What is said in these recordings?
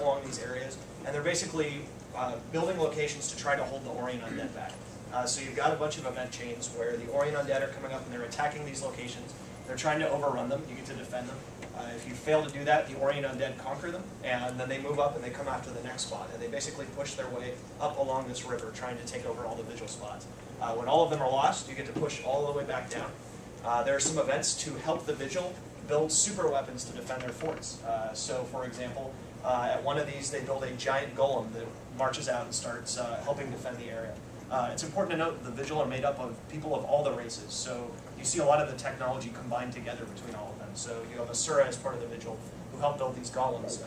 along these areas, and they're basically building locations to try to hold the Orient Undead back. So you've got a bunch of event chains where the Orient Undead are coming up and they're attacking these locations. They're trying to overrun them. You get to defend them. If you fail to do that, the Orient Undead conquer them, and then they move up and they come after the next spot. And they basically push their way up along this river, trying to take over all the vigil spots. When all of them are lost, you get to push all the way back down. There are some events to help the vigil build super weapons to defend their forts. So, for example, at one of these, they build a giant golem that marches out and starts helping defend the area. It's important to note that the Vigil are made up of people of all the races, so you see a lot of the technology combined together between all of them. So you have Asura as part of the Vigil, who helped build these golems.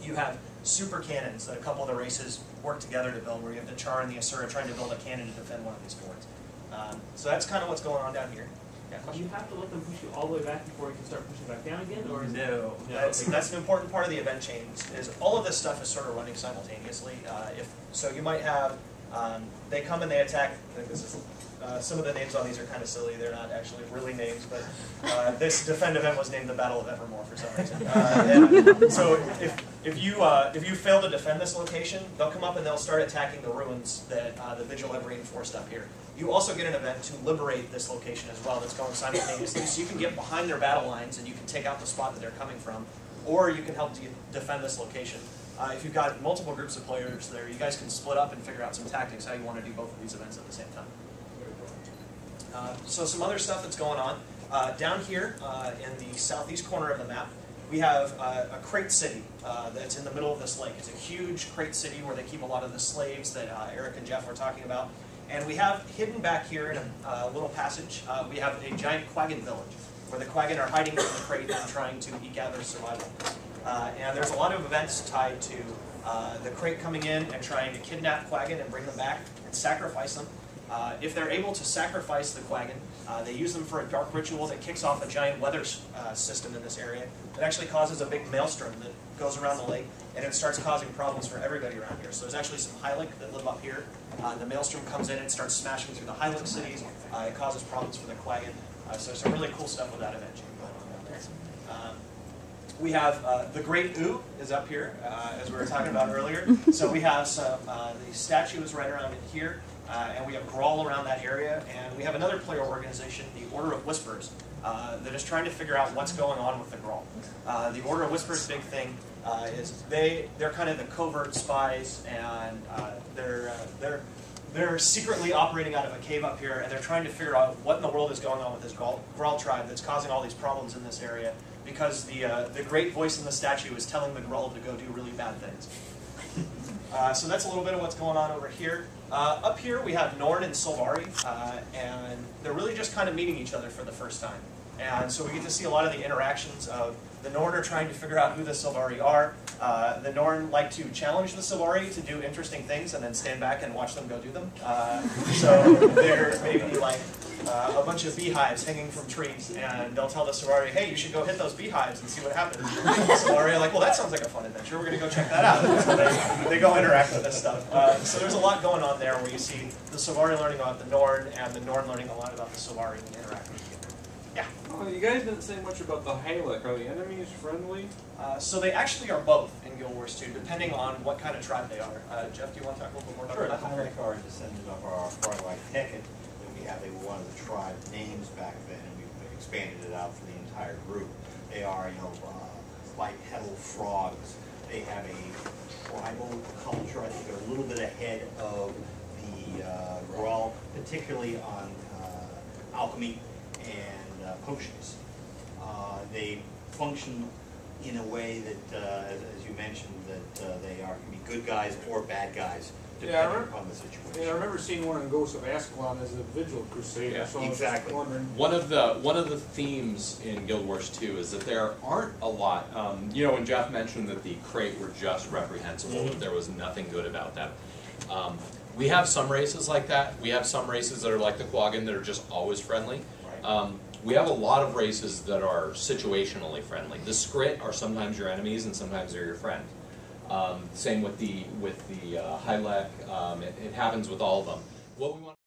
You have super cannons that a couple of the races work together to build, where you have the Char and the Asura trying to build a cannon to defend one of these forts. So that's kind of what's going on down here. Yeah, do you have to let them push you all the way back before you can start pushing back down again? Or no. That's an important part of the event chains, is all of this stuff is sort of running simultaneously. So you might have they come and they attack. I think this is, some of the names on these are kind of silly. They're not actually really names, but this defend event was named the Battle of Evermore for some reason. And so if you fail to defend this location, they'll come up and they'll start attacking the ruins that the Vigil have reinforced up here. You also get an event to liberate this location as well that's going simultaneously, so you can get behind their battle lines and you can take out the spot that they're coming from, or you can help defend this location. If you've got multiple groups of players there, you guys can split up and figure out some tactics, how you want to do both of these events at the same time. So some other stuff that's going on. Down here in the southeast corner of the map, we have a crate city that's in the middle of this lake. It's a huge crate city where they keep a lot of the slaves that Eric and Jeff were talking about. And we have hidden back here in a little passage, we have a giant Quaggan village, where the Quaggan are hiding from the crate and trying to eke out their survival. And there's a lot of events tied to the crate coming in and trying to kidnap Quaggan and bring them back and sacrifice them. If they're able to sacrifice the Quaggan, they use them for a dark ritual that kicks off a giant weather system in this area that actually causes a big maelstrom that goes around the lake, and it starts causing problems for everybody around here. So there's actually some Hylic that live up here. The maelstrom comes in and starts smashing through the Hylic cities. It causes problems for the Quaggan. So there's some really cool stuff with that event. We have the Great Oo is up here, as we were talking about earlier. So we have some, the statue is right around in here, and we have Grawl around that area, and we have another player organization, the Order of Whispers, that is trying to figure out what's going on with the Grawl. The Order of Whispers' big thing is they're kind of the covert spies, and they're secretly operating out of a cave up here, and they're trying to figure out what in the world is going on with this Grawl tribe that's causing all these problems in this area, because the great voice in the statue is telling the Grawl to go do really bad things. So that's a little bit of what's going on over here. Up here we have Norn and Sylvari, and they're really just kind of meeting each other for the first time. And so we get to see a lot of the interactions of the Norn are trying to figure out who the Sylvari are. The Norn like to challenge the Sylvari to do interesting things and then stand back and watch them go do them. So there may be like a bunch of beehives hanging from trees, and they'll tell the Sylvari, hey, you should go hit those beehives and see what happens. The Sylvari are like, well, that sounds like a fun adventure. We're going to go check that out. So they go interact with this stuff. So there's a lot going on there where you see the Sylvari learning about the Norn, and the Norn learning a lot about the Sylvari and interacting together. Yeah. Oh, you guys didn't say much about the Hylic. Are the enemies friendly? So they actually are both in Guild Wars 2, depending on what kind of tribe they are. Jeff, do you want to talk a little bit more about that? Sure, the Hylic are descendants of our Farlight Hecate that we have one of the tribe names back then, and we've expanded it out for the entire group. They are, bipedal frogs. They have a tribal culture. I think they're a little bit ahead of the Grawl, particularly on alchemy and potions. They function in a way that, as you mentioned, that they can be good guys or bad guys, depending upon the situation. Yeah, I remember seeing one in Ghosts of Ascalon as a Vigil Crusader. Yeah, so exactly. I was wondering. One of the themes in Guild Wars 2 is that there aren't a lot. When Jeff mentioned that the crate were just reprehensible, that there was nothing good about them. We have some races like that. We have some races that are like the Quaggan that are just always friendly. We have a lot of races that are situationally friendly. The Skrit are sometimes your enemies and sometimes they're your friend. Same with the Hylic. It happens with all of them. What we want